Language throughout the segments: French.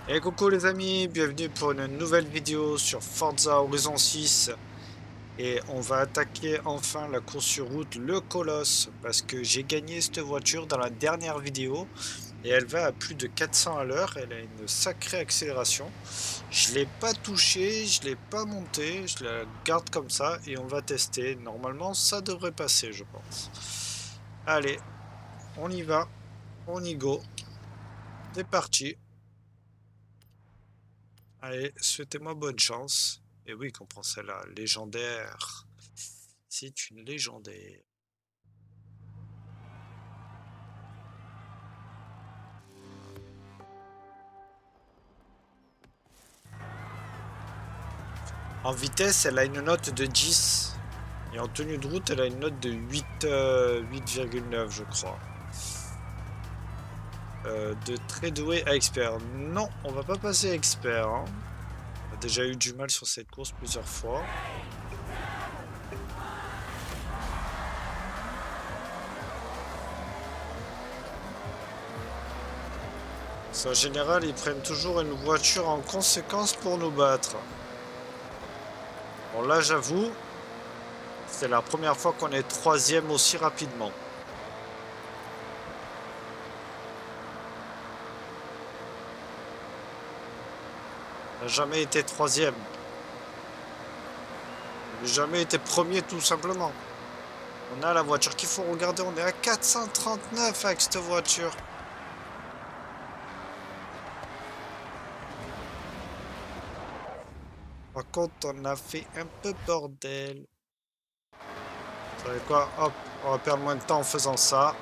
Et coucou les amis, bienvenue pour une nouvelle vidéo sur Forza Horizon 6. Et on va attaquer enfin la course sur route, le Colosse, parce que j'ai gagné cette voiture dans la dernière vidéo. Et elle va à plus de 400 à l'heure, elle a une sacrée accélération. Je l'ai pas touchée, je l'ai pas montée, je la garde comme ça et on va tester. Normalement ça devrait passer je pense. Allez, on y va, on y go, c'est parti. Allez, souhaitez-moi bonne chance. Et oui, qu'on prend celle-là, légendaire. C'est une légendaire. En vitesse, elle a une note de 10. Et en tenue de route, elle a une note de 8, 8,9, je crois. De très doué à expert. Non, on va pas passer à expert, hein. On a déjà eu du mal sur cette course plusieurs fois. En général, ils prennent toujours une voiture en conséquence pour nous battre. Bon, là, j'avoue, c'est la première fois qu'on est troisième aussi rapidement. On n'a jamais été troisième. On n'a jamais été premier tout simplement. On a la voiture qu'il faut regarder, on est à 439 avec cette voiture. Par contre, on a fait un peu bordel. Vous savez quoi? Hop, on va perdre moins de temps en faisant ça.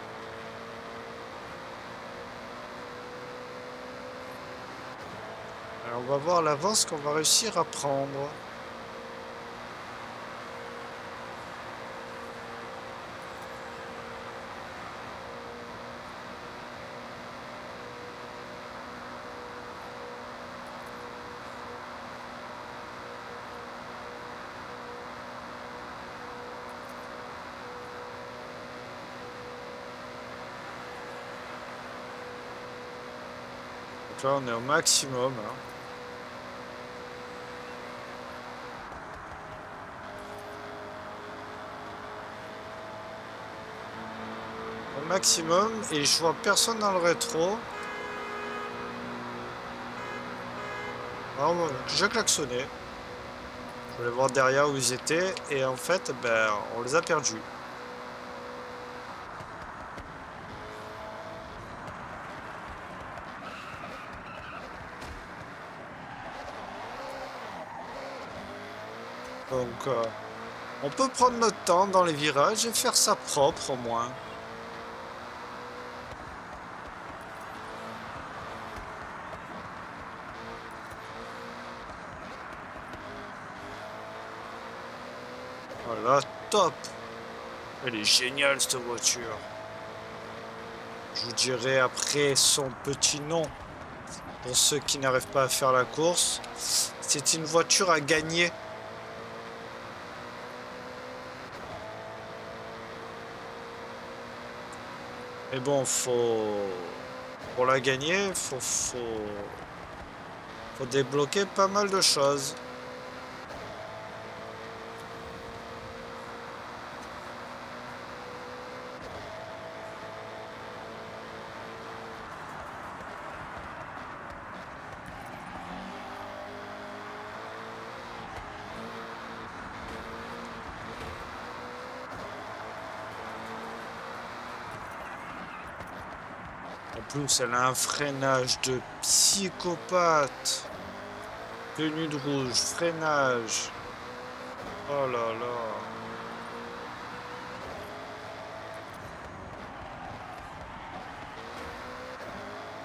Alors, on va voir l'avance qu'on va réussir à prendre. Donc là, on est au maximum, hein. Au maximum, et je vois personne dans le rétro. Alors, j'ai klaxonné. Je voulais voir derrière où ils étaient, et en fait, ben, on les a perdus. Donc, on peut prendre notre temps dans les virages et faire ça propre au moins. Voilà, top. Elle est géniale cette voiture. Je vous dirai après son petit nom pour ceux qui n'arrivent pas à faire la course. C'est une voiture à gagner. Mais bon, pour la gagner, faut débloquer pas mal de choses. En plus, elle a un freinage de psychopathe. Tenue de rouge, freinage. Oh là là.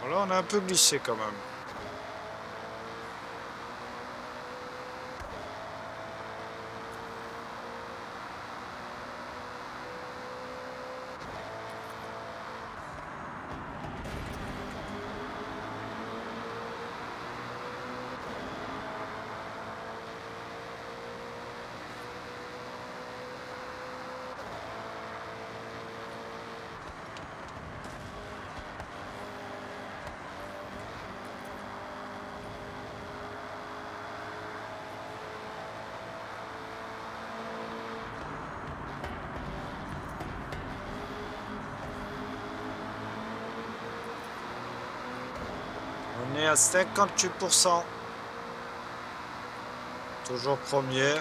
Bon, là, on a un peu glissé quand même. On est à 58%. Toujours premier.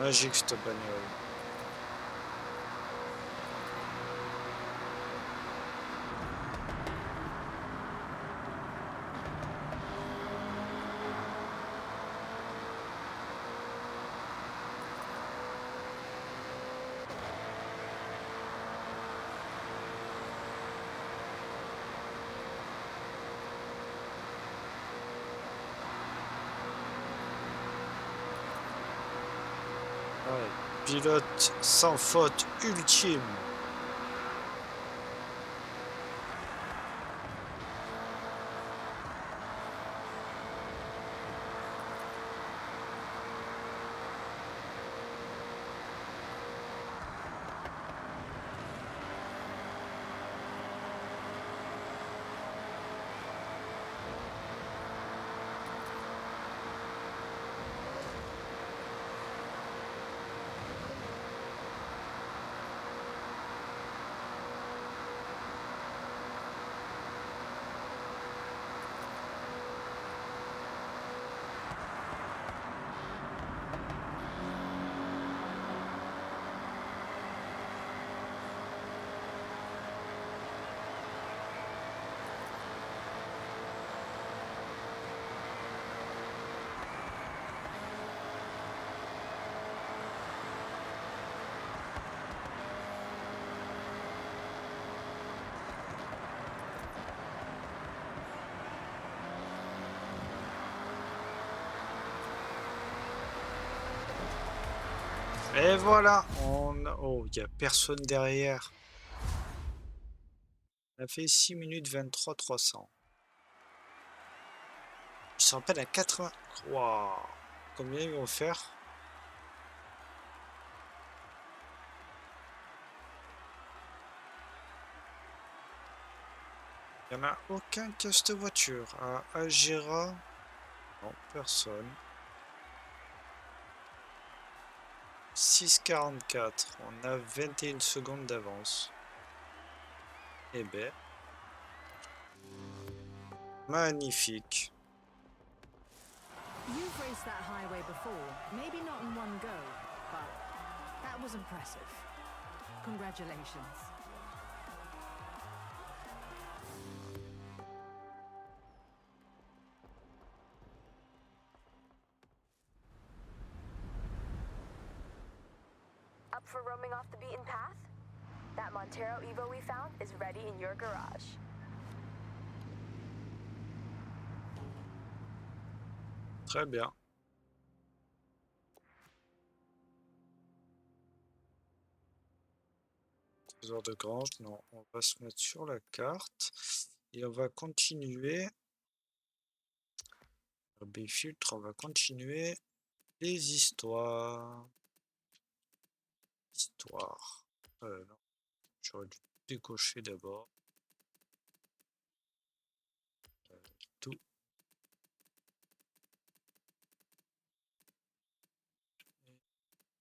Magique cette bagnole. Ouais. Pilote sans faute ultime. Et voilà, oh, il n'y a personne derrière. On a fait 6 minutes 23 300. Ils sont à peine à 80. Waouh. Combien ils vont faire? Il n'y en a aucun qui a cette voiture. À Agera, non, personne. 6,44. On a 21 secondes d'avance. Eh ben, magnifique. You've raced that highway before, maybe not in one go, but that was impressive. Congratulations. Up for roaming off the beaten path? That Montero Evo we found is ready in your garage. Très bien. Trésor de grange, non. On va se mettre sur la carte. Et on va continuer. Filtre, on va continuer les histoires. Histoire. Non, j'aurais dû décocher d'abord. Tout.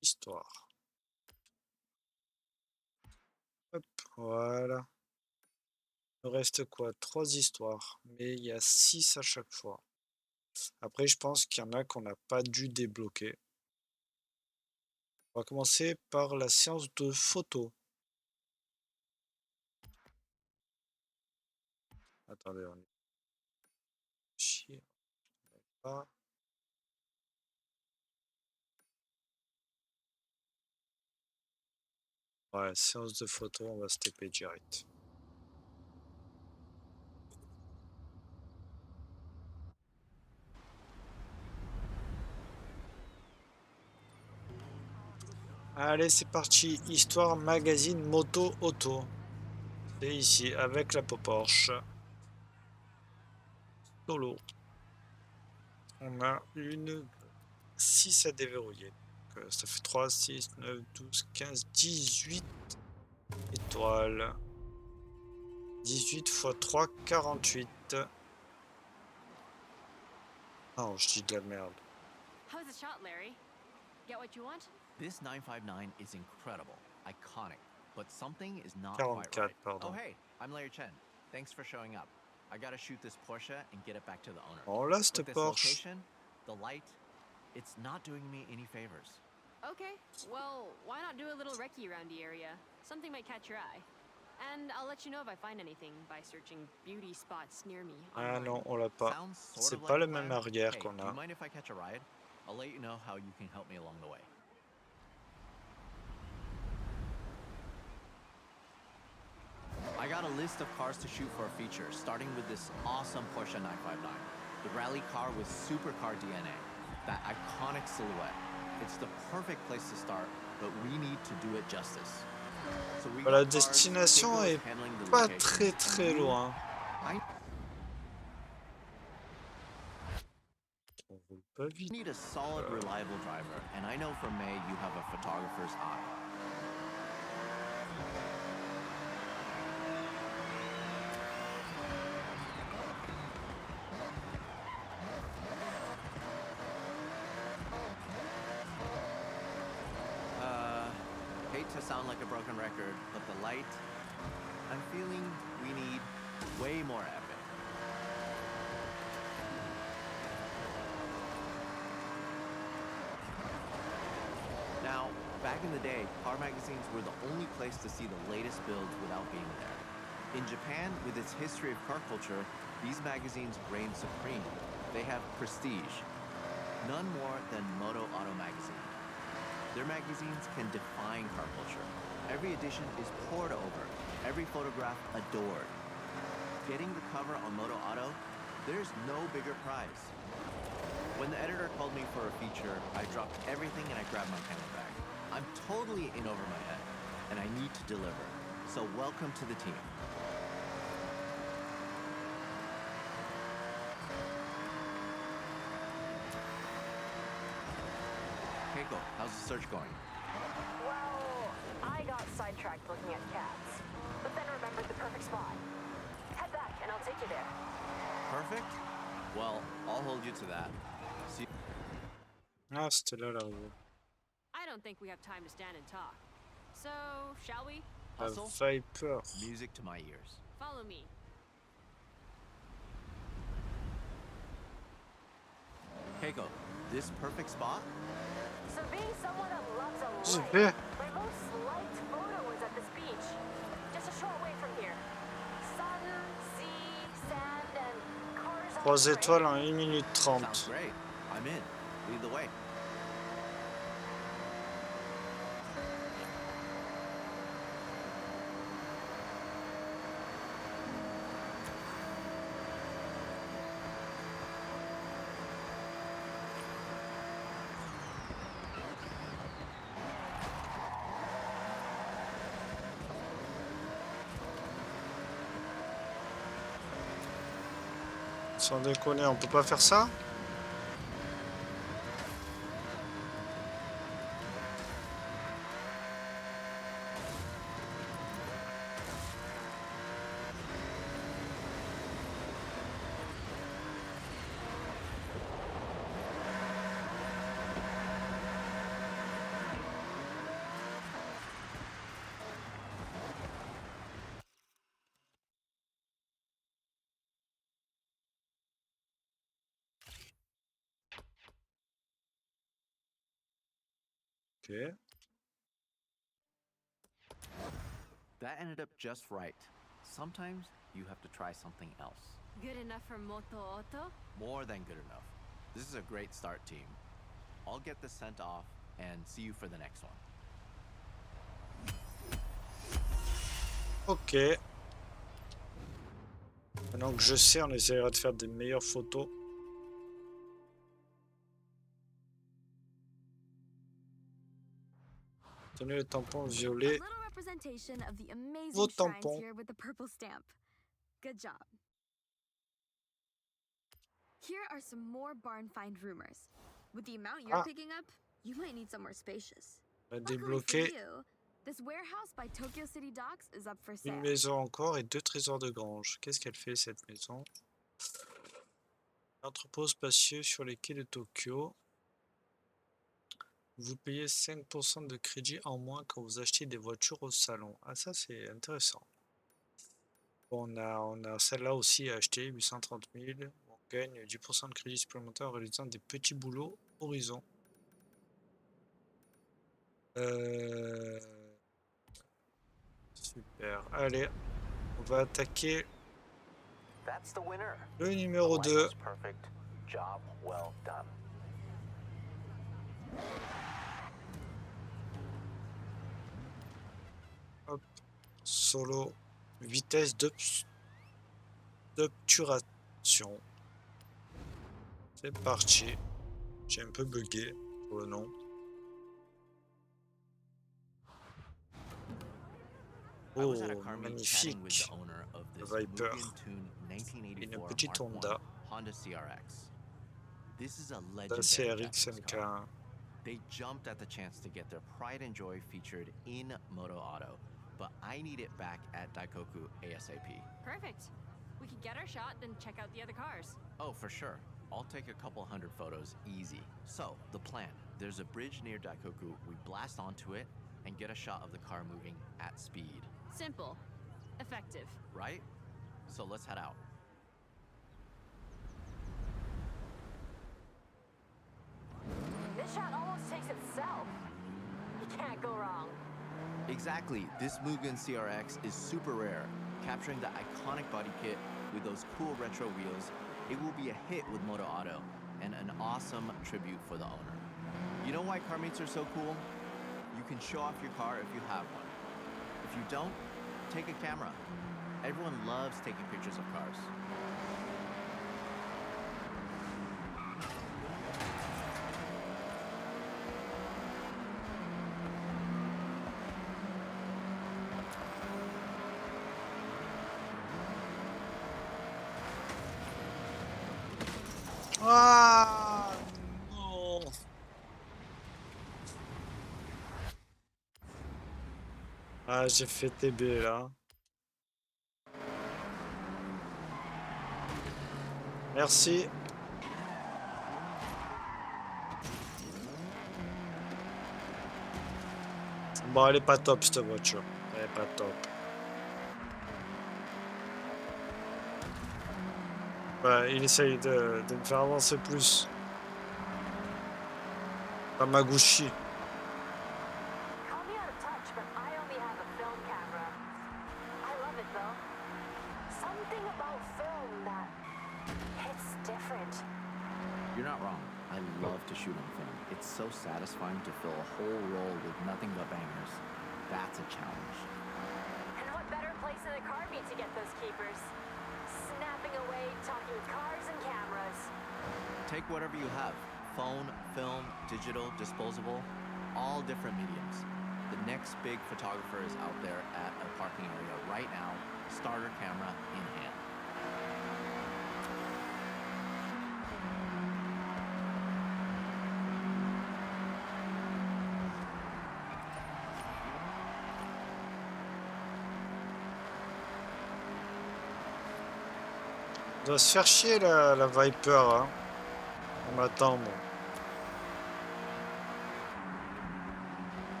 Histoire. Hop, voilà. Il me reste quoi? 3 histoires. Mais il y a 6 à chaque fois. Après, je pense qu'il y en a qu'on n'a pas dû débloquer. On va commencer par la séance de photos. Attendez, on est chier. Pas. Ouais, séance de photos, on va se TP direct. Allez, c'est parti. Histoire, magazine, moto, auto. C'est ici, avec la Porsche. solo. On a une 6 à déverrouiller. Donc, ça fait 3, 6, 9, 12, 15, 18 étoiles. 18 x 3, 48. Oh, je dis de la merde. How was the shot, Larry? Get what you want? This 959 is incredible, iconic, but something is not quite 44, right. pardon. Oh hey, I'm Larry Chen. Thanks for showing up. I gotta shoot this Porsche and get it back to the owner. Oh là, cette But this Porsche. location, the light, it's not doing me any favors. Okay, well, why not do a little recce around the area? Something might catch your eye. And I'll let you know if I find anything by searching beauty spots near me Ah online. non, on l'a pas. Sounds sort C'est of pas like le a même plan. arrière Hey, qu'on do you a. mind if I catch a ride? I'll let you know how you can help me along the way. I got a list of cars to shoot for a feature, starting with this awesome Porsche 959. The rally car with supercar DNA, that iconic silhouette. It's the perfect place to start, but we need to do it justice. So we La got cars, destination Keiko is est handling the pas location, très and très you- loin. I On roule pas vite. need a solid, reliable driver, and I know from May you have a photographer's eye. Hate to sound like a broken record, but the light, I'm feeling we need way more epic. Now, back in the day, car magazines were the only place to see the latest builds without being there. In Japan, with its history of car culture, these magazines reign supreme. They have prestige. None more than Moto Auto magazine. Their magazines can define car culture. Every edition is poured over, every photograph adored. Getting the cover on Moto Auto, there's no bigger prize. When the editor called me for a feature, I dropped everything and I grabbed my camera bag. I'm totally in over my head, and I need to deliver. So welcome to the team. Keiko, how's the search going? Well, I got sidetracked looking at cats, but then remembered the perfect spot. Head back and I'll take you there. Perfect? Well, I'll hold you to that. See. Ah, c'était là l'arrivée. I don't think we have time to stand and talk. So, shall we? La Hustle? Viper. Music to my ears. Follow me. Keiko, this perfect spot? So being someone that loves a J'y light, vais. my most liked photo was at this beach, just a short way from here. Sun, sea, sand, and cars on 3 the étoiles en 1 minute Sounds 30. great. I'm in. Lead the way. Sans déconner, on peut pas faire ça? Ok. That ended up just right. Sometimes you have to try something else. Good enough for Moto Auto? More than good enough. This is a great start, team. I'll get this sent off and see you for the next one. Ok. Maintenant que je sais, on essaiera de faire des meilleures photos. Tenez le tampon violet. A little representation of the amazing Vos shrines tampons. here with the purple stamp. Good job. Here are some more barn find rumors. With the amount you're Ah. picking up, you might need somewhere spacious. On va Luckily for débloquer you, this warehouse by Tokyo City Docks is up for une sale. maison encore et 2 trésors de grange. Qu'est-ce qu'elle fait cette maison? Entrepôt spacieux sur les quais de Tokyo. Vous payez 5% de crédit en moins quand vous achetez des voitures au salon. Ah ça c'est intéressant. Bon, on a celle-là aussi à acheter, 830 000. On gagne 10% de crédit supplémentaire en réalisant des petits boulots horizon. Super. Allez, on va attaquer That's the winner. le numéro 2. Was perfect. Job well done. Hop, solo, vitesse d'obturation. C'est parti. J'ai un peu bugué pour le nom. I was at a Oh, car meet chatting with magnifique. the owner of this Viper. Mugen Tune Une 1984 petite Mark Honda. I Honda CRX. This is a La legendary CRX Japanese car. MK1. They jumped at the chance to get their pride and joy featured in Moto Auto, but I need it back at Daikoku ASAP. Perfect. We could get our shot, then check out the other cars. Oh, for sure. I'll take a couple hundred photos, easy. So, the plan. There's a bridge near Daikoku, we blast onto it, and get a shot of the car moving at speed. Simple. Effective. Right? So let's head out. This shot almost takes itself. You can't go wrong. Exactly. This Mugen CRX is super rare. Capturing the iconic body kit with those cool retro wheels, it will be a hit with Moto Auto and an awesome tribute for the owner. You know why car meets are so cool? You can show off your car if you have one. If you don't, take a camera. Everyone loves taking pictures of cars. Ah non. Ah, j'ai fait TB là. Merci. Bon, elle est pas top cette voiture. Elle est pas top. Ouais, il essaye de me faire avancer plus. Tamaguchi. Call me out of touch, but I only have a film camera. I love it though. Something about film that hits different. You're not wrong. I love to shoot on film. It's so satisfying to fill a whole roll with nothing but bangers. That's a challenge. And what better place than a car meet to get those keepers? Snapping away, talking cars and cameras. Take whatever you have. Phone, film, digital, disposable, all different mediums. The next big photographer is out there at a parking area right now, starter camera in hand. On doit se faire chier la Viper, hein. On m'attend, moi.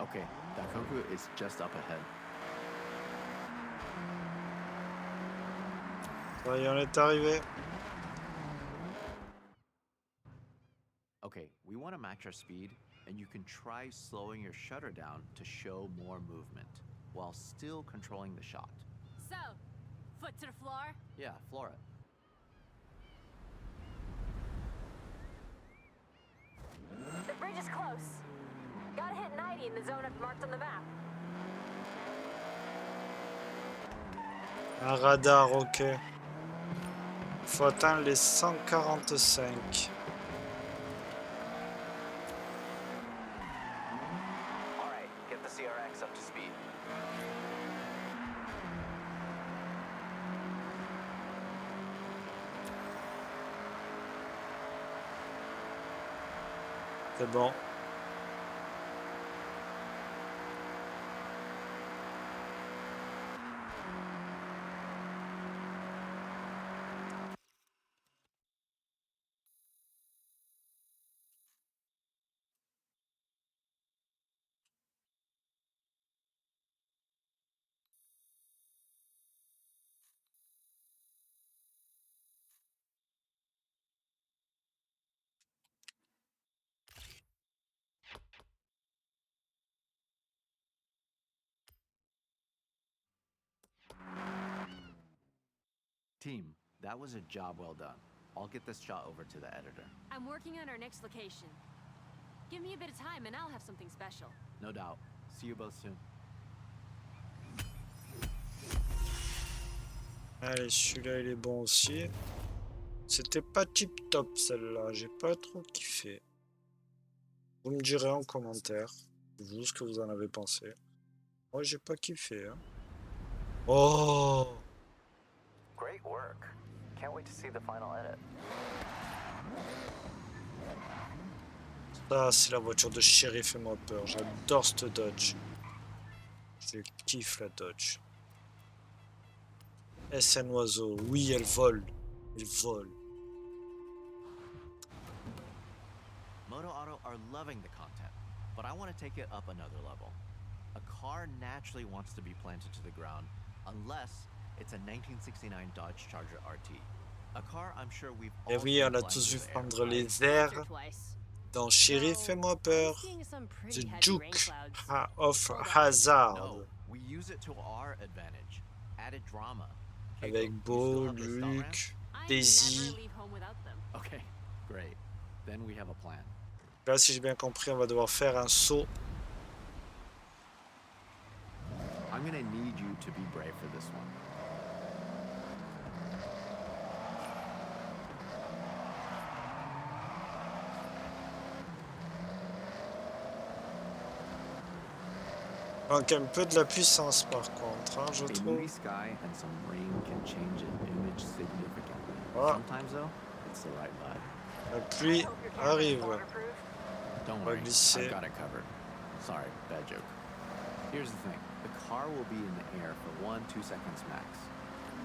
Okay, Daikoku is just up ahead. Ça y est, on est arrivé. Okay, we want to match our speed, and you can try slowing your shutter down to show more movement, while still controlling the shot. So, foot to the floor. Yeah, floor it. The bridge is close. Gotta hit 90 in the zone I've marked on the map. Un radar, ok. Faut atteindre les 145. All right, get the CRX up to speed. C'est bon. Team, that was a job well done. I'll get this shot over to the editor. I'm working on our next location. Give me a bit of time and I'll have something special. No doubt. See you both soon. Allez, celui-là il est bon aussi. C'était pas tip top celle-là, j'ai pas trop kiffé. Vous me direz en commentaire, vous, ce que vous en avez pensé. Moi j'ai pas kiffé. Hein. Oh! Great work. Can't wait to see the final edit. Ça, c'est la voiture de shérif, fais-moi peur. J'adore cette Dodge. Je kiffe la Dodge. SN Oiseau, oui, elle vole. Elle vole. Moto Auto are loving the content, but I want to take it up another level. A car naturally wants to be planted to the ground, unless it's a 1969 Dodge Charger RT. A car I'm sure we've all Et oui, seen on a flying tous vu through the air, prendre right? les Once airs or twice. dans Shérif, Though, fais-moi I'm peur. seeing some The pretty heavy rain Duke clouds. of Hold up. Hazard. No, we use it to our advantage. Added drama. Avec Keiko, you Beau, still have the stunt ramp? Luc, I Daisy. never leave home without them. Okay, great. Then we have a plan. Là, si j'ai bien compris, on va devoir faire un saut. I'm gonna need you to be brave for this one. Manque un peu de la puissance par contre, hein, je A trouve. moody sky and some rain can change an image significantly. Ah. Sometimes though, it's the right vibe. La pluie Hope your camera's arrive. waterproof. Don't Va worry, glisser. I've got it covered. Sorry, bad joke. Here's the thing, the car will be in the air for 1-2 seconds max.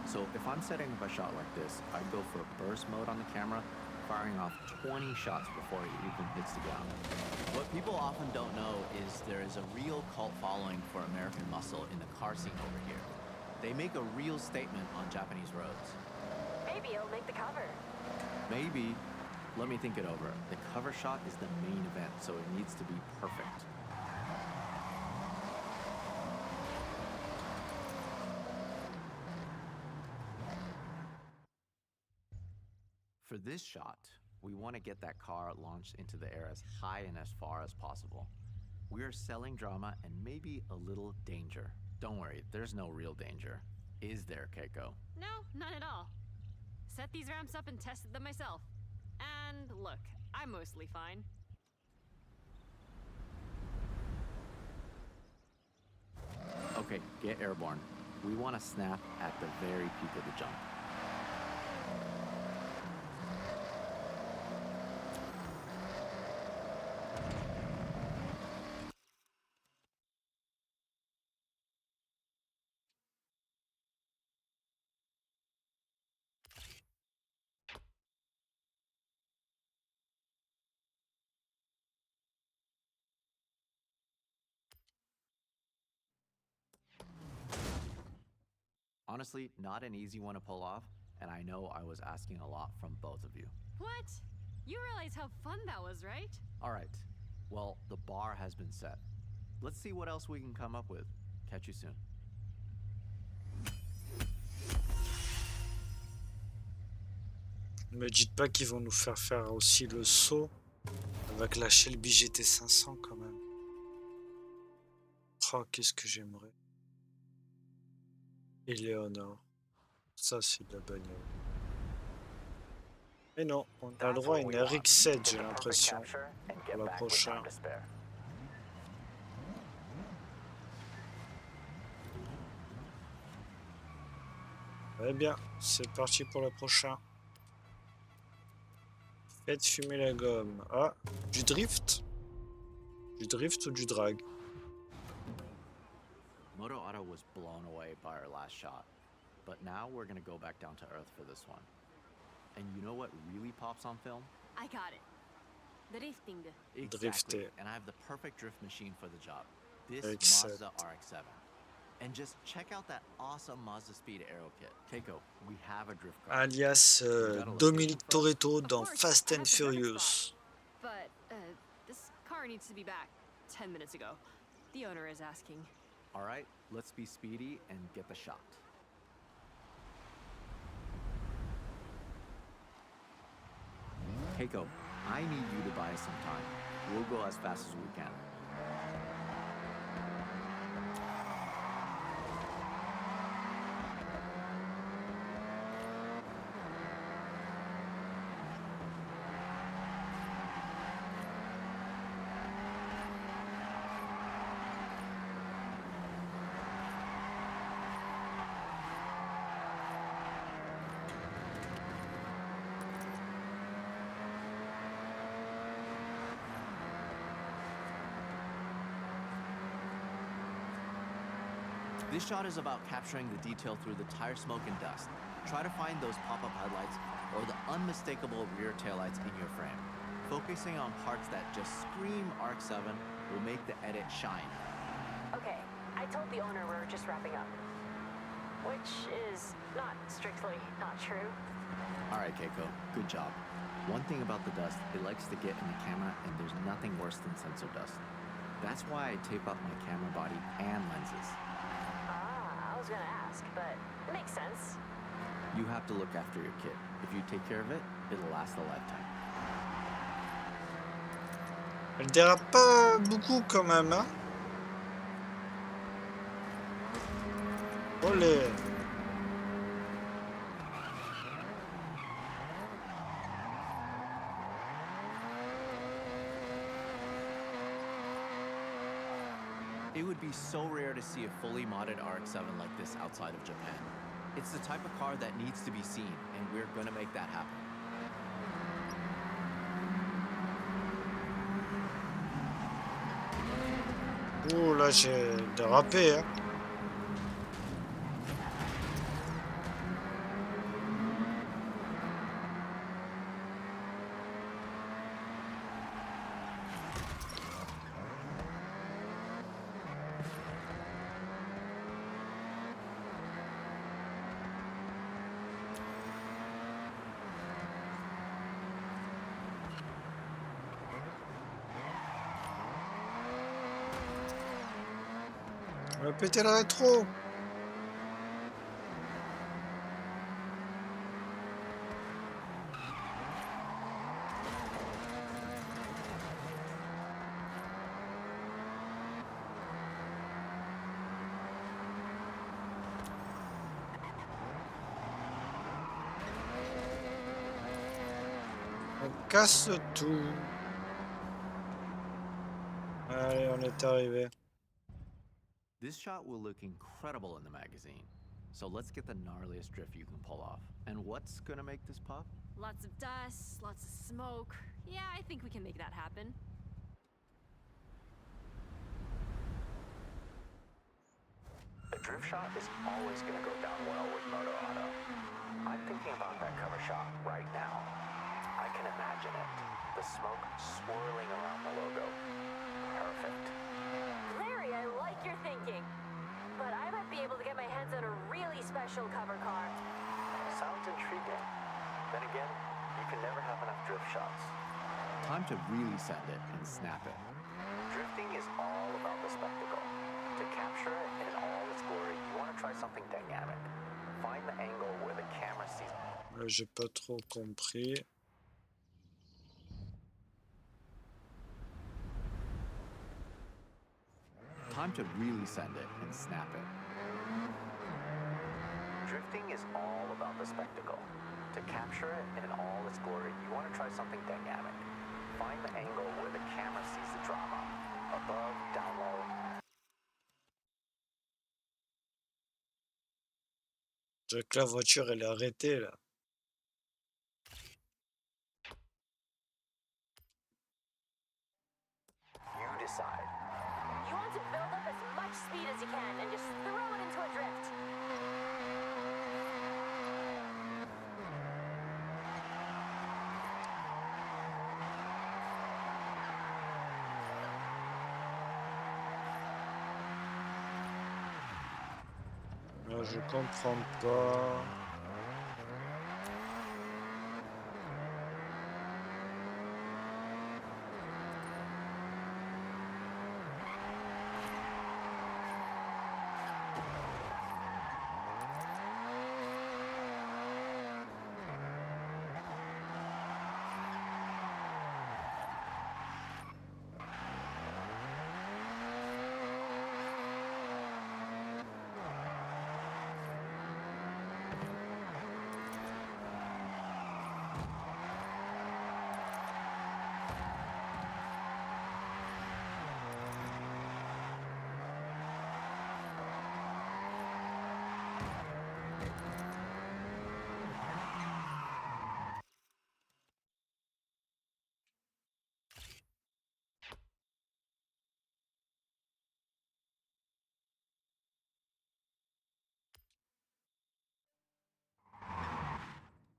So if I'm setting up a shot like this, I'd go for burst mode on the camera, firing off 20 shots before it even hits the ground. What people often don't know is there is a real cult following for American muscle in the car scene over here. They make a real statement on Japanese roads. Maybe it'll make the cover. Maybe. Let me think it over. The cover shot is the main event, so it needs to be perfect. For this shot, we want to get that car launched into the air as high and as far as possible. We are selling drama and maybe a little danger. Don't worry, there's no real danger. Is there, Keiko? No, none at all. Set these ramps up and tested them myself. And look, I'm mostly fine. Okay, get airborne. We want to snap at the very peak of the jump. Honestly, not an easy one to pull off, and I know I was asking a lot from both of you. What? You realize how fun that was, right? All right, well, the bar has been set. Let's see what else we can come up with. Catch you soon. Ne me dites pas qu'ils vont nous faire aussi le saut avec la Shelby GT 500 quand même. Oh, qu'est-ce que j'aimerais. Eleonore. Ça, c'est de la bagnole. Mais non, on a le That's droit à what une we want. RX-7, Get j'ai the perfect l'impression. capture and get la back with prochaine. time to spare. Très bien, c'est parti pour le prochain. Faites fumer la gomme. Ah, du drift? Du drift ou du drag? Moto Auto was blown away by our last shot, but now we're gonna go back down to earth for this one. And you know what really pops on film? I got it. Drifting. Exactly. Drifter. And I have the perfect drift machine for the job. This Excellent. Mazda RX-7. And just check out that awesome Mazda Speed Aero kit. Keiko, we have a drift car. Alias Dominique Toretto dans Fast and Furious. But, this car needs to be back 10 minutes ago. The owner is asking. All right, let's be speedy and get the shot. Keiko, I need you to buy us some time. We'll go as fast as we can. This shot is about capturing the detail through the tire smoke and dust. Try to find those pop-up headlights or the unmistakable rear taillights in your frame. Focusing on parts that just scream RX-7 will make the edit shine. Okay, I told the owner we're just wrapping up. Which is not strictly not true. All right, Keiko, good job. One thing about the dust, it likes to get in the camera, and there's nothing worse than sensor dust. That's why I tape up my camera body and lenses. I was gonna ask, but it makes sense. You have to look after your kit. If you take care of it, it'll last a lifetime. Elle dérape pas beaucoup quand même, hein? Olé! It would be so rare to see a fully modded RX-7 like this outside of Japan. It's the type of car that needs to be seen, and we're gonna make that happen. Ouh, là j'ai dérapé, hein? On va péter le rétro! On casse tout. Allez, on est arrivé. This shot will look incredible in the magazine. So let's get the gnarliest drift you can pull off. And what's gonna make this pop? Lots of dust, lots of smoke. Yeah, I think we can make that happen. The drift shot is always going to go down well with Moto Auto. I'm thinking about that cover shot right now. I can imagine it. The smoke swirling around the logo. Perfect. Larry, I like your thinking. But I might be able to get my hands on a really special cover car. Sounds intriguing. Then again, you can never have enough drift shots. Time to really send it and snap it. Drifting is all about the spectacle. To capture it in all its glory, you want to try something dynamic. Find the angle where the camera sees. J'ai pas trop compris. Time to really send it and snap it. Drifting is all about the spectacle. To capture it in all its glory, you want to try something dynamic. Find the angle where the camera sees the drama. Above, down low. Je vois que la voiture elle est arrêtée là. decide. You want to build up as much speed as you can and just throw it into a drift. Là, je comprends pas.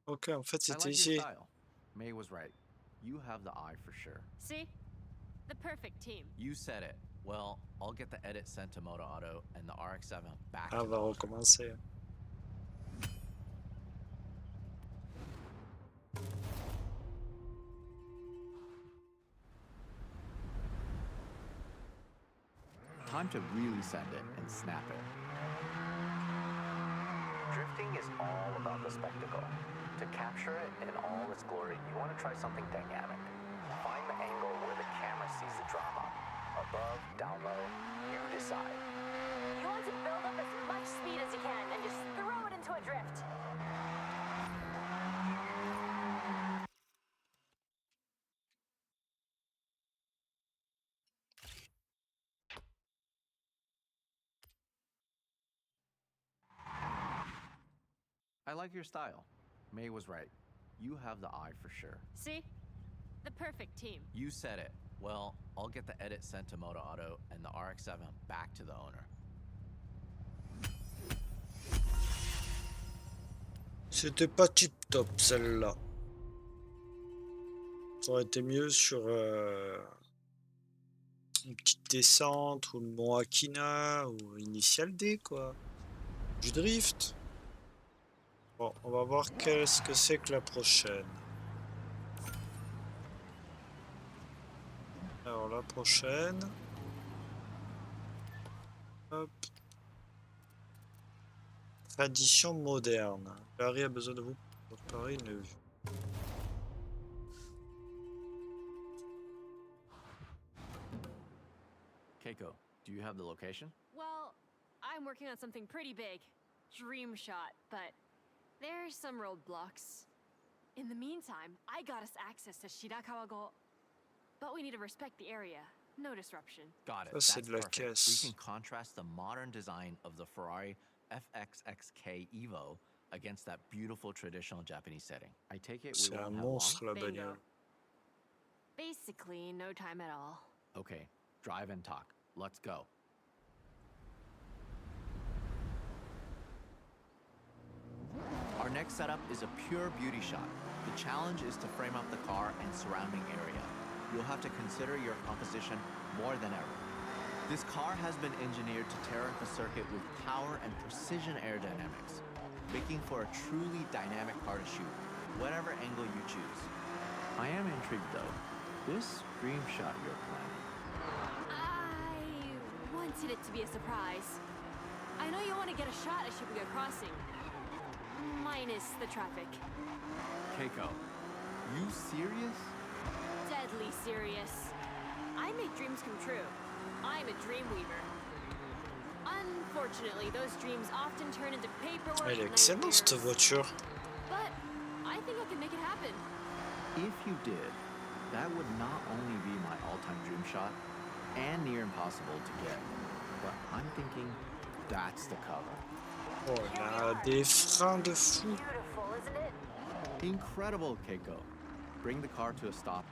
Ok, en fait, I c'était like your ici. style. May was right. You have the eye for sure. See? The perfect team. You said it. Well, I'll get the edit sent to Moto Auto and the RX-7 back Ah, to on the va owner. recommencer. Time to really send it and snap it. Drifting is all about the spectacle. To capture it in all its glory, you want to try something dynamic. Find the angle where the camera sees the drama. Above, down low, you decide. You want to build up as much speed as you can and just throw it into a drift. I like your style. May was right. You have the eye for sure. See? The perfect team. You said it. Well, I'll get the edit sent to Moto Auto and the RX-7 back to the owner. C'était pas tip top celle-là. Ça aurait été mieux sur une petite descente ou le mont Akina ou Initial D quoi. Du drift. Bon, on va voir qu'est-ce que c'est que la prochaine. Alors la prochaine. Hop. Tradition moderne. Paris a besoin de vous pour préparer une vue. Keiko, do you have the location? Well, I'm working on something pretty big. Dream shot, but there's some roadblocks. In the meantime, I got us access to Shirakawa-go. But we need to respect the area. No disruption. Got it. Ça, c'est That's de la perfect. We caisse. can contrast the modern design of the Ferrari FXXK Evo against that beautiful traditional Japanese setting. I take it we C'est un won't have long? monstre la Bingo. bagnole. Basically, no time at all. Okay, drive and talk. Let's go. Our next setup is a pure beauty shot. The challenge is to frame up the car and surrounding area. You'll have to consider your composition more than ever. This car has been engineered to tear up a circuit with power and precision aerodynamics, making for a truly dynamic car to shoot, whatever angle you choose. I am intrigued though. This dream shot you're planning. I wanted it to be a surprise. I know you want to get a shot at Shibuya Crossing. Minus the traffic. Keiko, you serious? Deadly serious. I make dreams come true. I'm a dream weaver. Unfortunately, those dreams often turn into paperwork Elle est and excellente cette nightmares. voiture. But I think I can make it happen. If you did, that would not only be my all-time dream shot and near impossible to get, but I'm thinking that's the cover. Oh, elle a des freins de fou. Beautiful, isn't it? Incredible, Keiko. Bring the car to a stop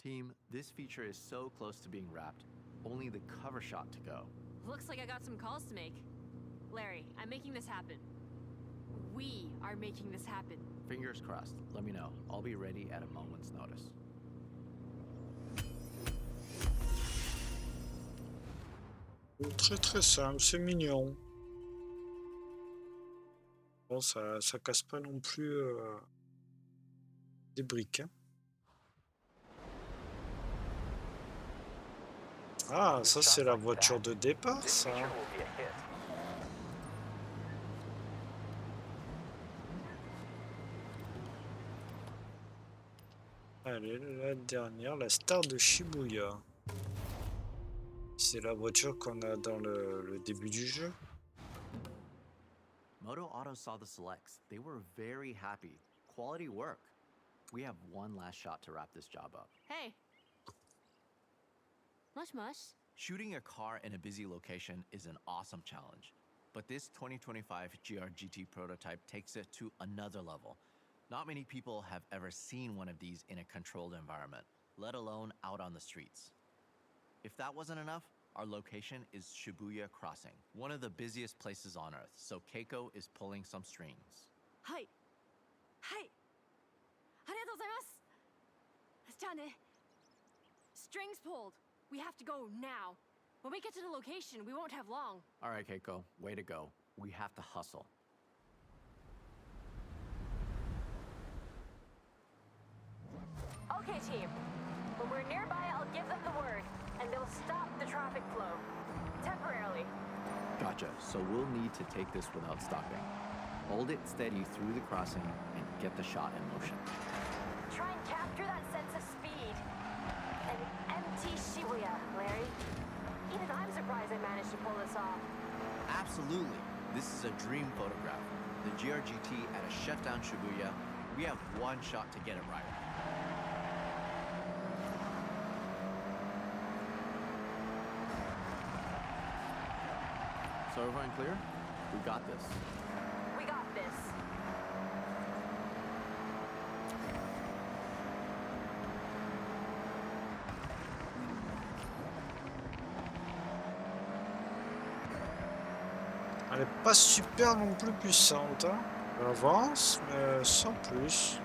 Team, this feature is so close to being wrapped. Only the cover shot to go. Looks like I got some calls to make. Larry, I'm making this happen. We are making this happen. Fingers crossed. Let me know. I'll be ready at a moment's notice. Très très simple, c'est mignon. Bon, ça casse pas non plus des briques. Hein. Ah, ça c'est la voiture de départ, This ça. feature will be a hit. Allez, la dernière, la star de Shibuya. C'est la voiture qu'on a dans le début du jeu. Moto Auto saw the selects. They were very happy. Quality work. We have one last shot to wrap this job up. Hey. Mush mush. Shooting a car in a busy location is an awesome challenge. But this 2025 GR-GT prototype takes it to another level. Not many people have ever seen one of these in a controlled environment, let alone out on the streets. If that wasn't enough, our location is Shibuya Crossing, one of the busiest places on Earth, so Keiko is pulling some strings. Hi. Hi. ありがとうございます。じゃあね。Strings pulled. We have to go now. When we get to the location, we won't have long. All right, Keiko, way to go. We have to hustle. Okay, team. When we're nearby, I'll give them the word, and they'll stop the traffic flow. Temporarily. Gotcha, so we'll need to take this without stopping. Hold it steady through the crossing and get the shot in motion. Try and capture that sense of speed. An empty Shibuya, Larry. Even I'm surprised I managed to pull this off. Absolutely. This is a dream photograph. The GR-GT at a shutdown Shibuya. We have one shot to get it right. So everyone clear? We got this. We got this. Elle est pas super non plus puissante. Hein. Elle avance, mais sans plus.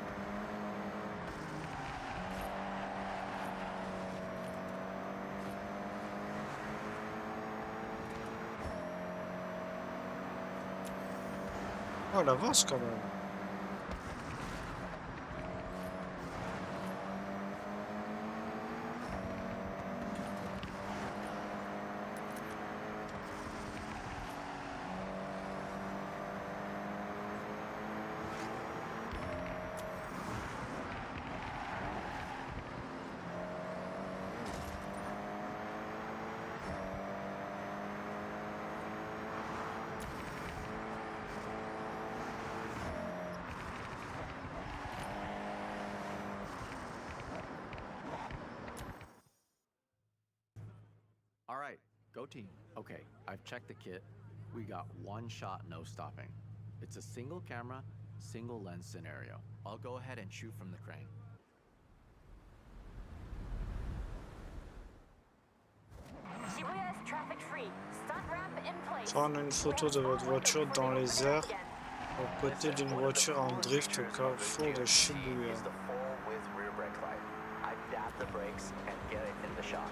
Oh, elle avance quand même. All right, go team. Okay, I've checked the kit. We got one shot, no stopping. It's a single camera, single lens scenario. I'll go ahead and shoot from the crane. Shibuya is traffic free. Stunt ramp in place. Prendre une photo de votre voiture dans les airs aux côtés d'une voiture en drift au carrefour de Shibuya. Is the full width rear brake light. I dab the brakes and get it in the shot.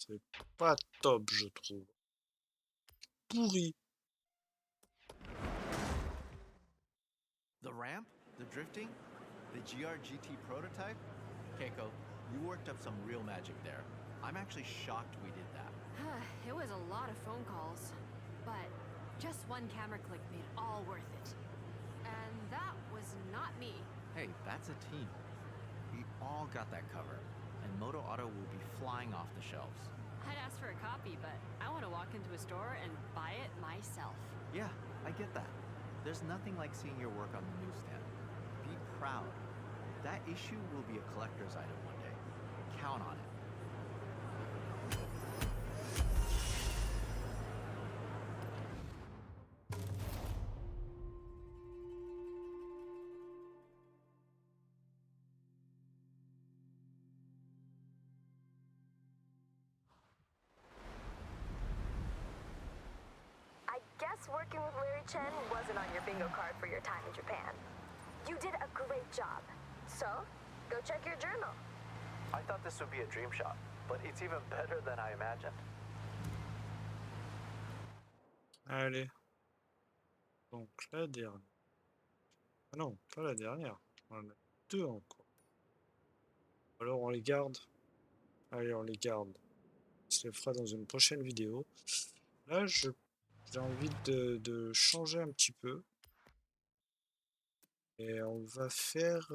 C'est pas top, je trouve. Pourri. The ramp, the drifting, the GR-GT prototype? Keiko, you worked up some real magic there. I'm actually shocked we did that. It was a lot of phone calls, but just one camera click made it all worth it. And that was not me. Hey, that's a team. We all got that covered, and Moto Auto will be flying off the shelves. I'd ask for a copy, but I want to walk into a store and buy it myself. Yeah, I get that. There's nothing like seeing your work on the newsstand. Be proud. That issue will be a collector's item one day. Count on it. working with Larry Chen wasn't on your bingo card for your time in Japan. You did a great job. So, go check your journal. I thought this would be a dream shot, but it's even better than I imagined. Allez. Donc la dernière. Ah non, pas la dernière. On en a deux encore. Alors on les garde. Allez, on les garde. On se les fera dans une prochaine vidéo. Là, j'ai envie de changer un petit peu. Et on va faire...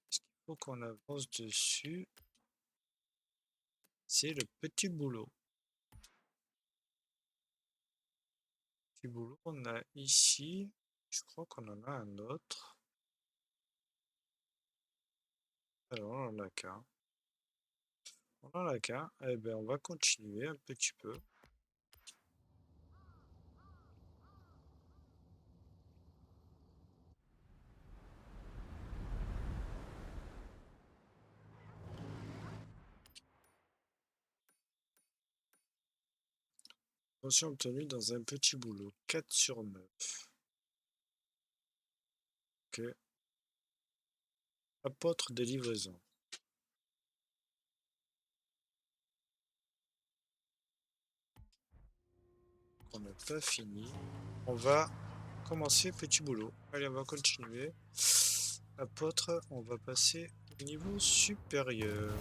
ce qu'il faut qu'on avance dessus, c'est le petit boulot. Petit boulot, on a ici. Je crois qu'on en a un autre. Alors, on en a qu'un. On en a qu'un. Eh bien, on va continuer un petit peu. Attention obtenue dans un petit boulot. 4 sur 9. Ok. Apôtre des livraisons. On n'a pas fini. On va commencer petit boulot. Allez, on va continuer. Apôtre, on va passer au niveau supérieur.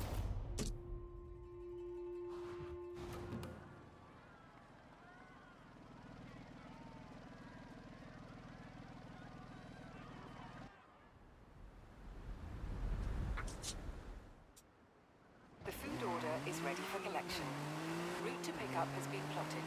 The food order is ready for collection. Route to pickup has been plotted.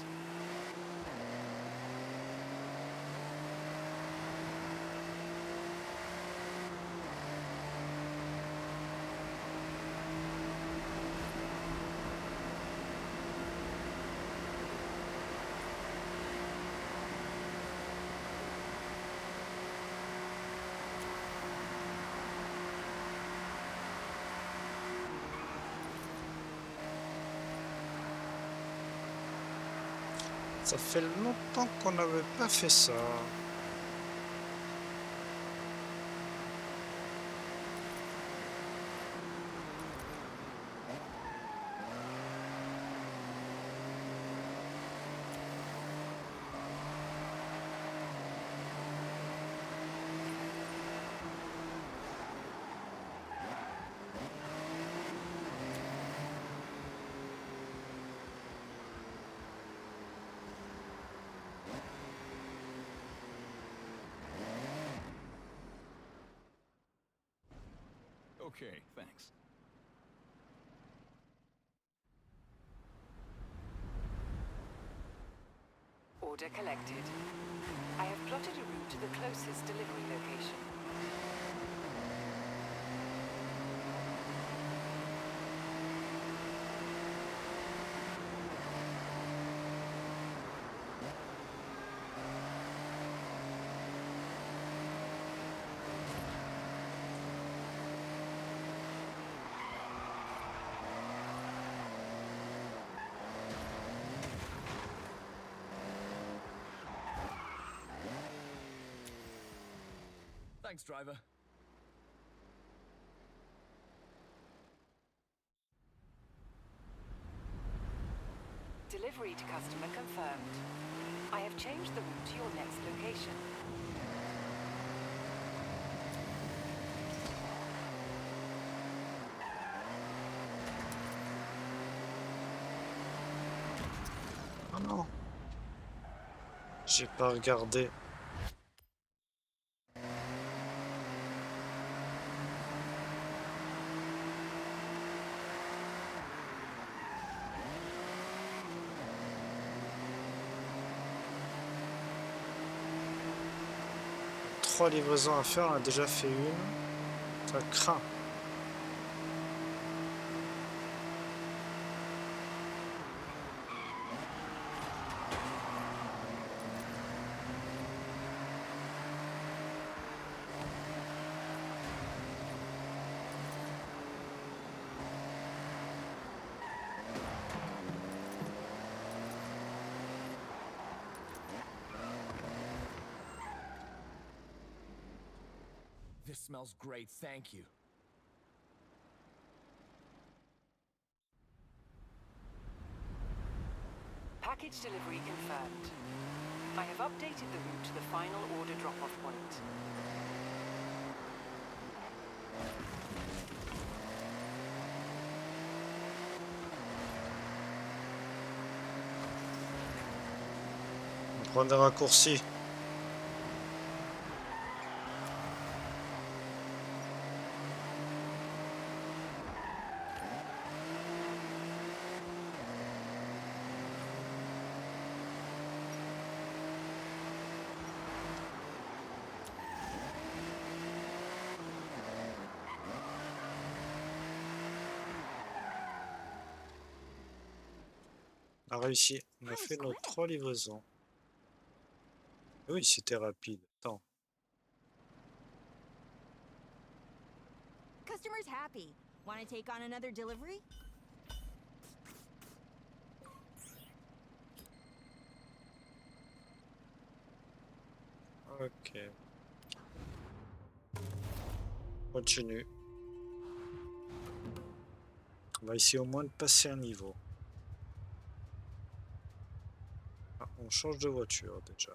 Ça fait longtemps qu'on n'avait pas fait ça. Okay, thanks. Order collected. I have plotted a route to the closest delivery location. Thanks, driver. Delivery to customer confirmed. I have changed the route to your next location. Oh non. J'ai pas regardé. Trois livraisons à faire, on a déjà fait une. Ça craint. This smells great, thank you. Package delivery confirmed. I have updated the route to the final order drop-off point. On prend des raccourcis. On a réussi. On a fait nos 3 livraisons. Oui, c'était rapide. Attends. Customer's happy. Want to take on another delivery? Ok. Continue. On va essayer au moins de passer un niveau. Ah, on change de voiture déjà.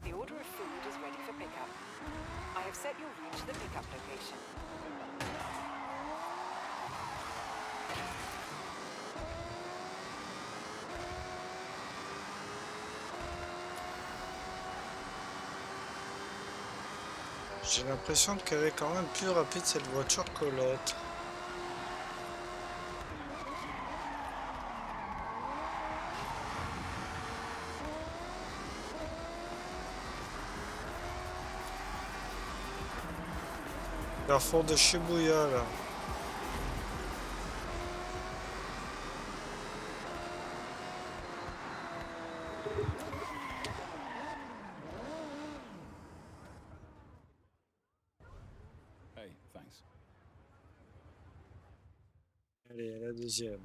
The order of food is ready for pickup. I have set your route to the pickup location. J'ai l'impression qu'elle est quand même plus rapide cette voiture que l'autre. Carrefour de Shibuya là. Hey, thanks. Allez, la deuxième.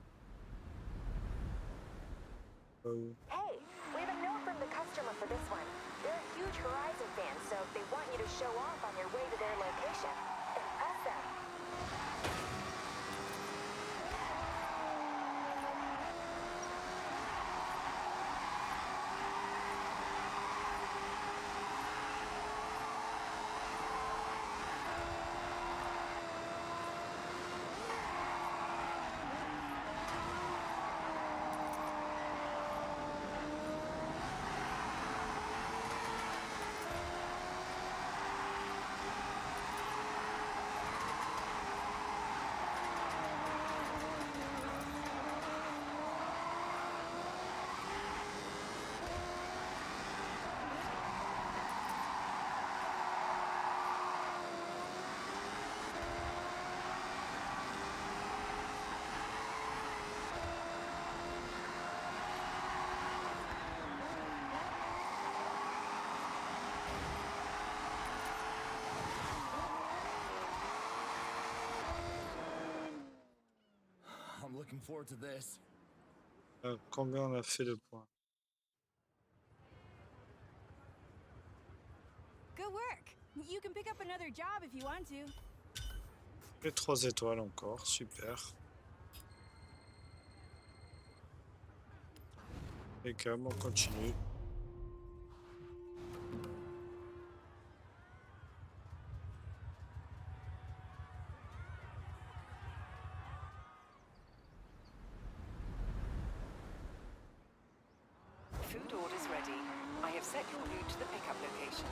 Oh. Hey, we have a note from the customer for this one. They're a huge Horizon fan, so they want you to show off on your way to their location. Impress them. I'm looking forward to this. Combien on a fait de points? Good work. You can pick up another job if you want to. Et 3 étoiles encore, super. Et comme on continue. Food order's ready. I have set your route to the pickup location.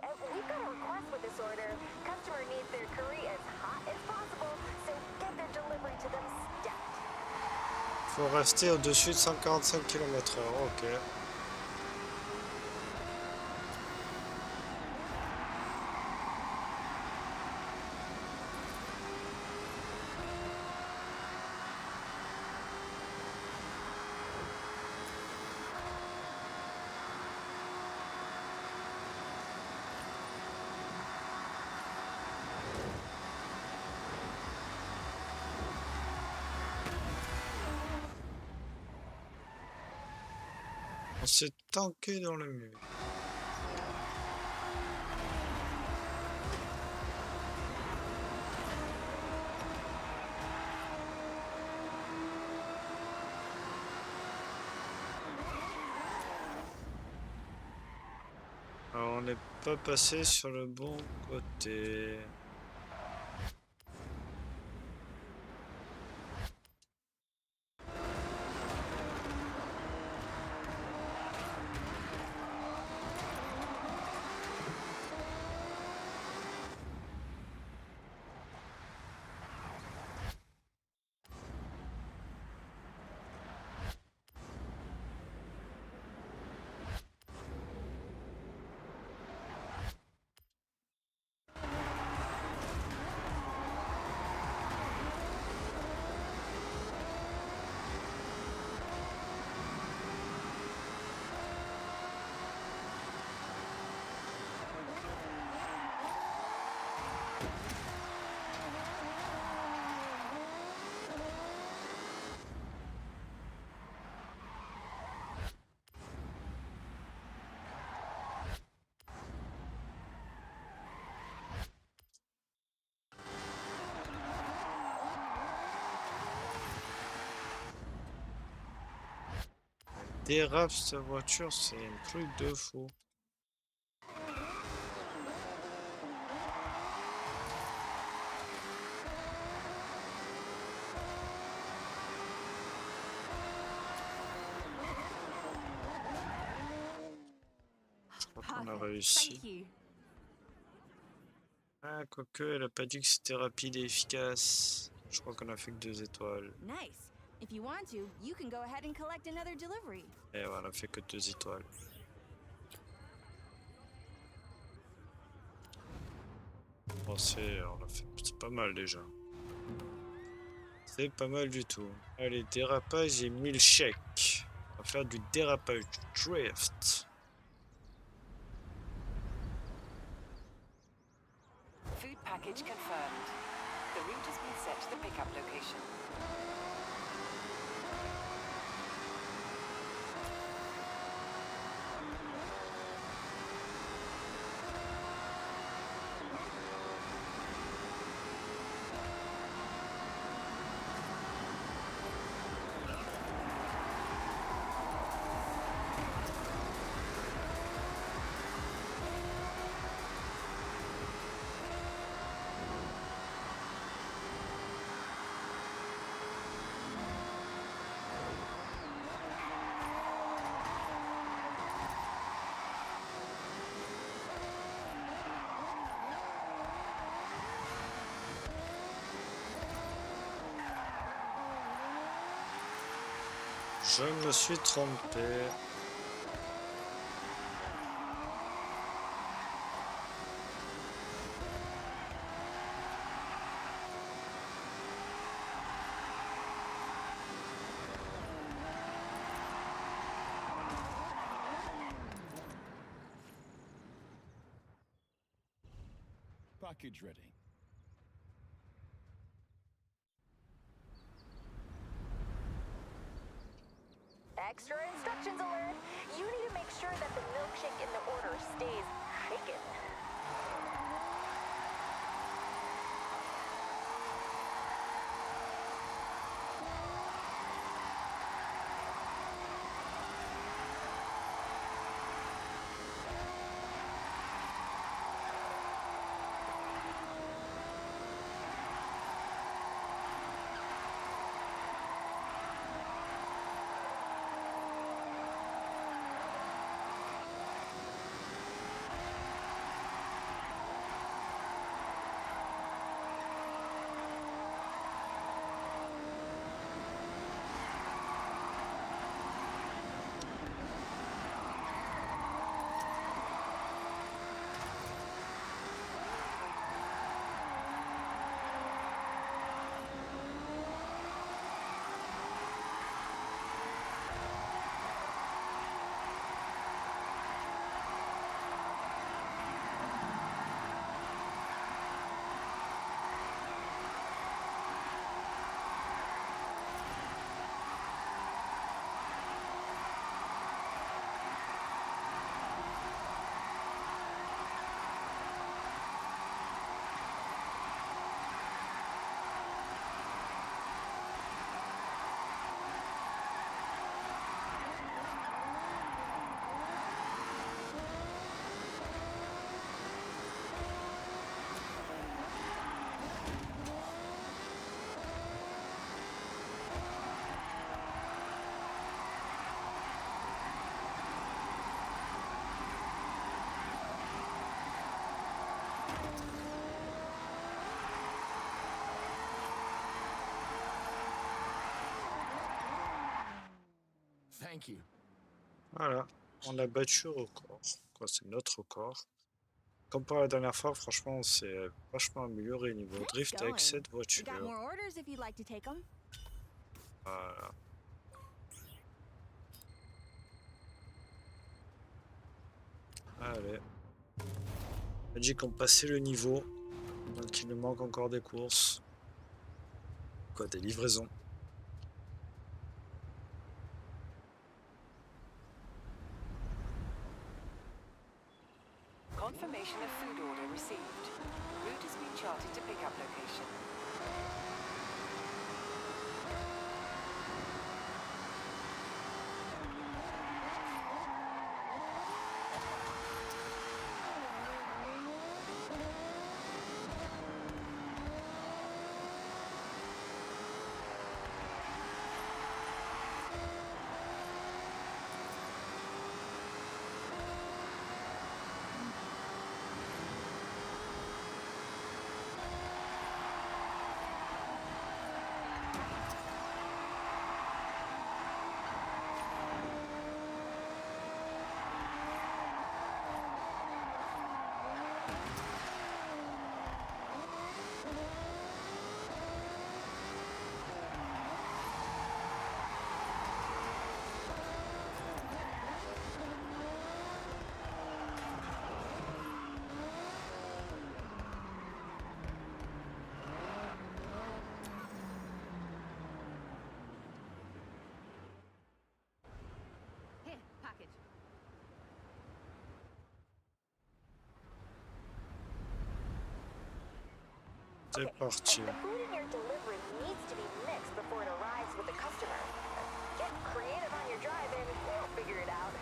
and we've got a request with this order. Customer needs their curry as hot as possible, so get their delivery to them stat. Faut rester au-dessus de 145 km/h. Ok. On s'est tanké dans le mur. Alors on n'est pas passé sur le bon côté. Dérape cette voiture, c'est un truc de fou. Je crois qu'on a Perfect. réussi. Thank you. Ah, quoique, elle a pas dit que c'était rapide et efficace. Je crois qu'on a fait que 2 étoiles. Nice. If you want to, you can go ahead and collect another delivery. Et voilà, on a fait que 2 étoiles. Bon, c'est pas mal déjà. C'est pas mal du tout. Allez, dérapage et 1000 chèques. On va faire du dérapage drift. Food package confirmed. The route has been set to the pickup location. Je me suis trompé. Package ready. Extra instructions alert! You need to make sure that the milkshake in the order stays shaken. Thank you. Voilà, on a battu le record. Quoi, c'est notre record. Comme pour la dernière fois, franchement, on s'est vachement amélioré niveau Nice drift avec going. cette We got voiture. more orders if you'd like to take them. Voilà. Allez. On a dit qu'on passait le niveau. Donc il nous manque encore des courses. Quoi, des livraisons. Confirmation of food order received. Route has been charted to pickup location. Here, package. C'est parti. The food in your delivery needs to be mixed before it arrives with the customer. Get creative on your drive and we'll figure it out.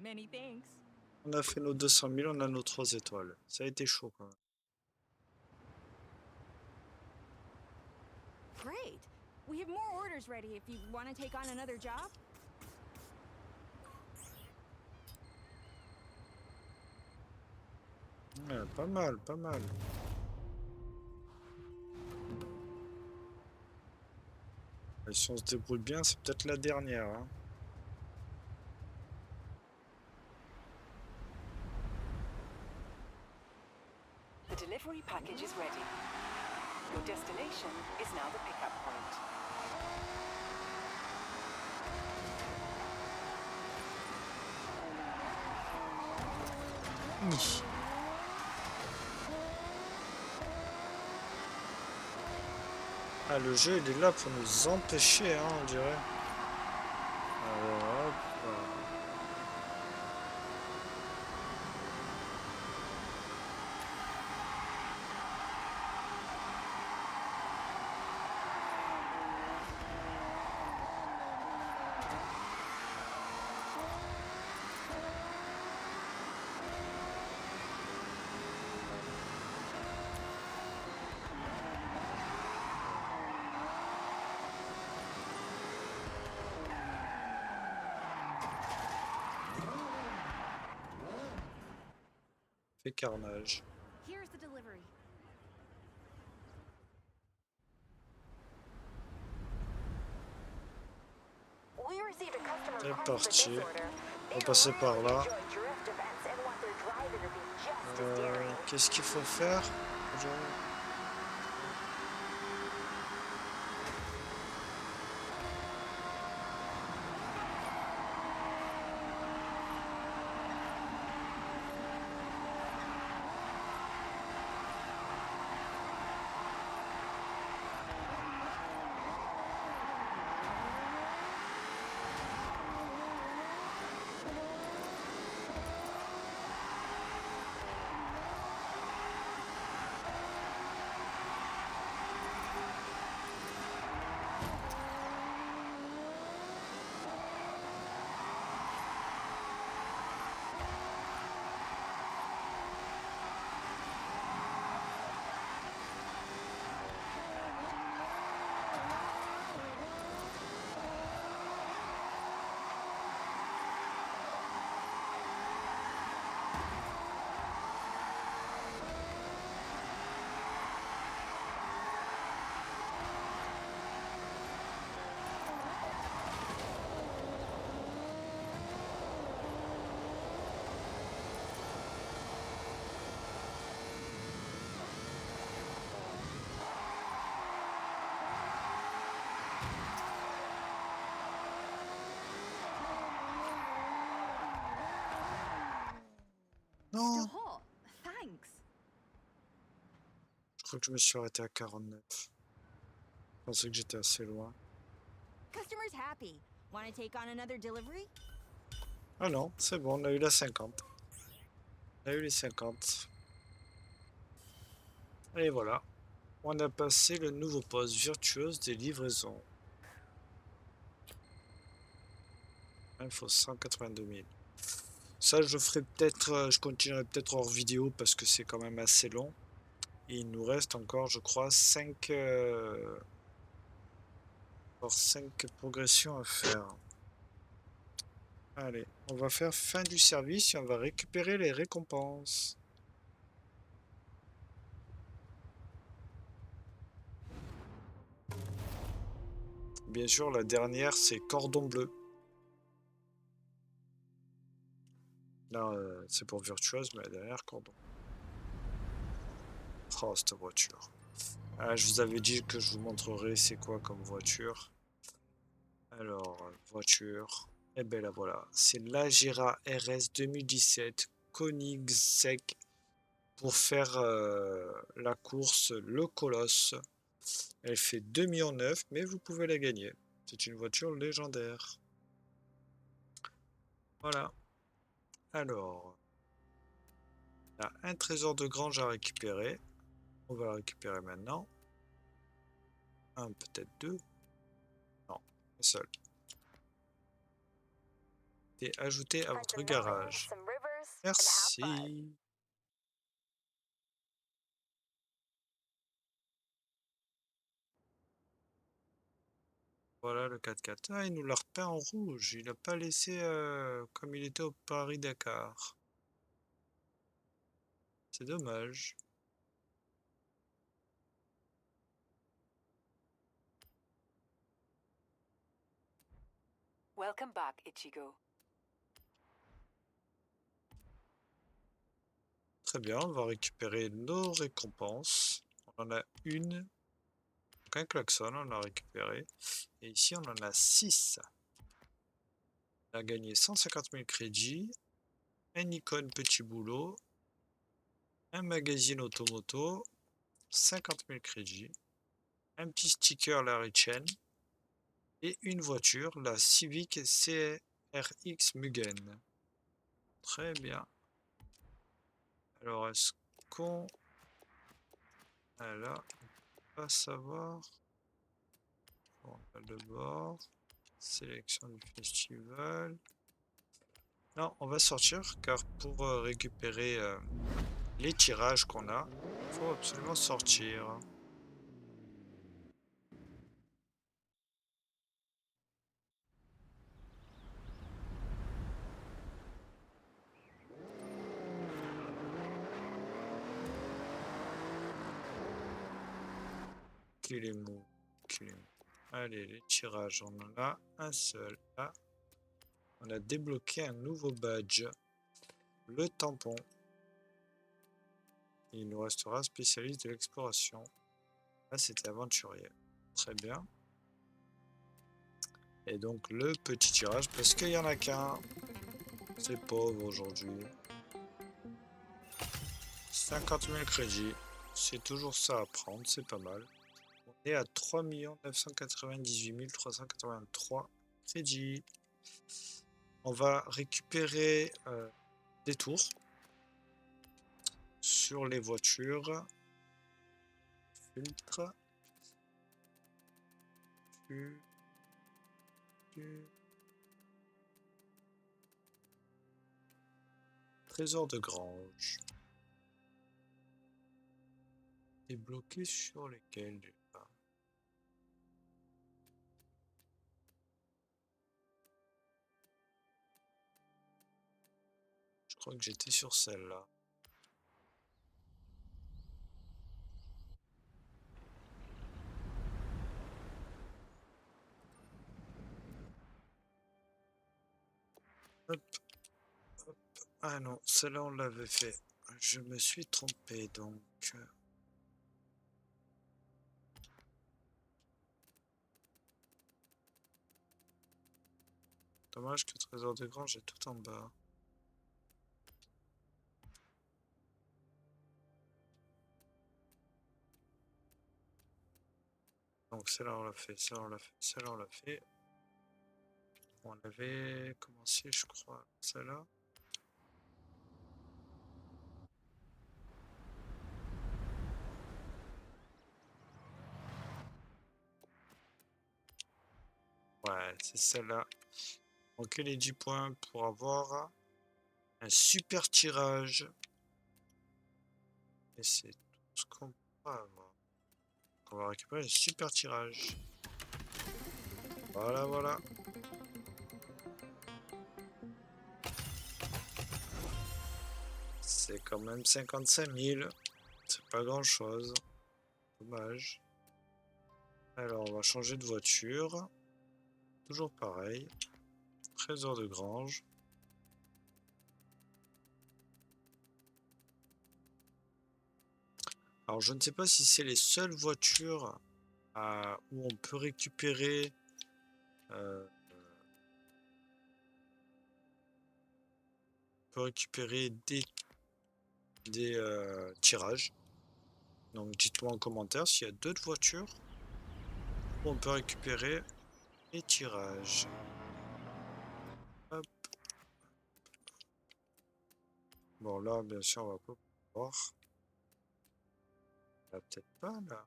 Many thanks. On a fait nos 200 000, on a nos 3 étoiles. Ça a été chaud quand même. Great. We have more orders ready if you want to take on another job. Ouais, pas mal, pas mal. Et si on se débrouille bien, c'est peut-être la dernière. Hein. The delivery package is ready. Your destination is now the pickup point. Ah, le jeu, il est là pour nous empêcher, hein, on dirait. Alors, hop. fait carnage. Here's the delivery. We received a customer C'est request for parti. this order. On va They passer par really là. enjoy drift events and want their driver to be just as daring. Qu'est-ce qu'il faut faire? Non, Still whole. Thanks. je crois que je me suis arrêté à 49. Je pensais que j'étais assez loin. Customer's happy. Want to take on another delivery? Ah non, c'est bon, on a eu la 50. On a eu les 50. Et voilà. On a passé le nouveau poste virtuose des livraisons. Il faut 182 000. Ça, je ferai peut-être, je continuerai peut-être hors vidéo parce que c'est quand même assez long. Et il nous reste encore, je crois, 5 progressions à faire. Allez, on va faire fin du service et on va récupérer les récompenses. Bien sûr, la dernière, c'est cordon bleu. Là, c'est pour virtuose, mais la dernière, cordon. Oh, cette voiture. Ah, je vous avais dit que je vous montrerai c'est quoi comme voiture. Alors, voiture. Et bien là, voilà. C'est la Gira RS 2017 Koenigsegg pour faire la course Le Colosse. Elle fait 2,9 millions, mais vous pouvez la gagner. C'est une voiture légendaire. Voilà. Alors, il y a un trésor de grange à récupérer. On va le récupérer maintenant. Un, peut-être deux. Non, un seul. Et ajouté à Find votre some mountains, garage. some rivers, and have fun. Merci. Voilà le 4x4. Ah, il nous l'a repeint en rouge. Il n'a pas laissé comme il était au Paris-Dakar. C'est dommage. Welcome back, Ichigo. Très bien, on va récupérer nos récompenses. On en a une. Donc un klaxon, on a récupéré. Et ici, on en a 6. On a gagné 150 000 crédits. Un icône petit boulot. Un magazine automoto. 50 000 crédits. Un petit sticker Larry Chen. Et une voiture, la Civic CRX Mugen. Très bien. Alors, est-ce qu'on... Là, on va savoir... On va de bord. Sélection du festival. Non, on va sortir car pour récupérer les tirages qu'on a, il faut absolument sortir. qu'il est mou. Qu'il est mou. Allez, les tirages, on en a un seul. Là, on a débloqué un nouveau badge. Le tampon. Il nous restera spécialiste de l'exploration. Là, c'était aventurier. Très bien. Et donc, le petit tirage, parce qu'il n'y en a qu'un. C'est pauvre aujourd'hui. 50 000 crédits. C'est toujours ça à prendre, c'est pas mal. On est à 3 998 383 crédits. On va récupérer des tours sur les voitures. Filtre. Trésor de grange. Débloqué sur lesquels déjà? Je crois que j'étais sur celle-là. Hop. Hop. Ah non, celle-là on l'avait fait. Je me suis trompé donc. Dommage que Trésor de Grange est tout en bas. Donc celle-là on l'a fait, celle-là on l'a fait, celle-là on l'a fait. On avait commencé je crois celle-là. Ouais, c'est celle-là. Ok, les 10 points pour avoir un super tirage. Et c'est tout ce qu'on va avoir. On va récupérer un super tirage. Voilà, voilà. C'est quand même 55 000. C'est pas grand chose. Dommage. Alors, on va changer de voiture. Toujours pareil. Trésor de grange. Alors, je ne sais pas si c'est les seules voitures où on peut récupérer des tirages. Donc, dites-moi en commentaire s'il y a d'autres voitures où on peut récupérer les tirages. Hop. Bon, là, bien sûr, on va pas pouvoir. Là, peut-être pas, là.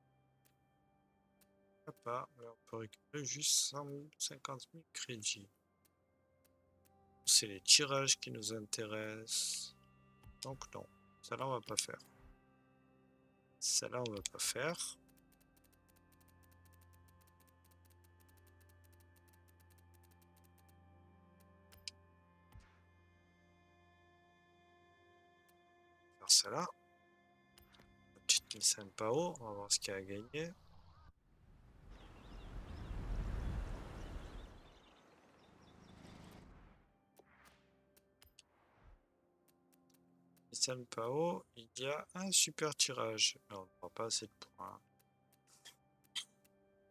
Pas, mais on peut récupérer juste 150 000 crédits. C'est les tirages qui nous intéressent. Donc non, celle-là on va pas faire. Celle-là on va pas faire. Faire celle-là. Petite Nissan Pao, on va voir ce qu'il y a à gagner. Nissan Pao, il y a un super tirage. Non, on n'aura pas assez de points.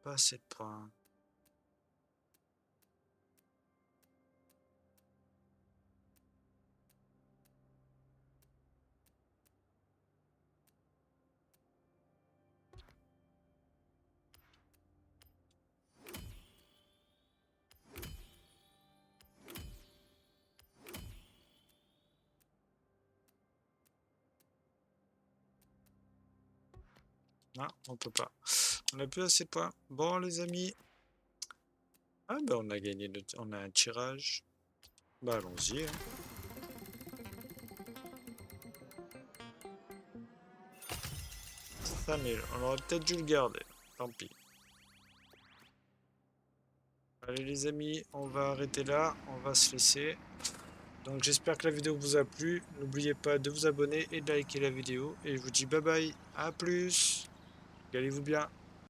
Pas assez de points. Non, on peut pas. On a plus assez de points. Bon les amis. Ah ben on a gagné, on a un tirage. Bah allons-y. Hein. 5000, on aurait peut-être dû le garder. Tant pis. Allez les amis, on va arrêter là. On va se laisser. Donc j'espère que la vidéo vous a plu. N'oubliez pas de vous abonner et de liker la vidéo. Et je vous dis bye bye. À plus. Allez-vous bien.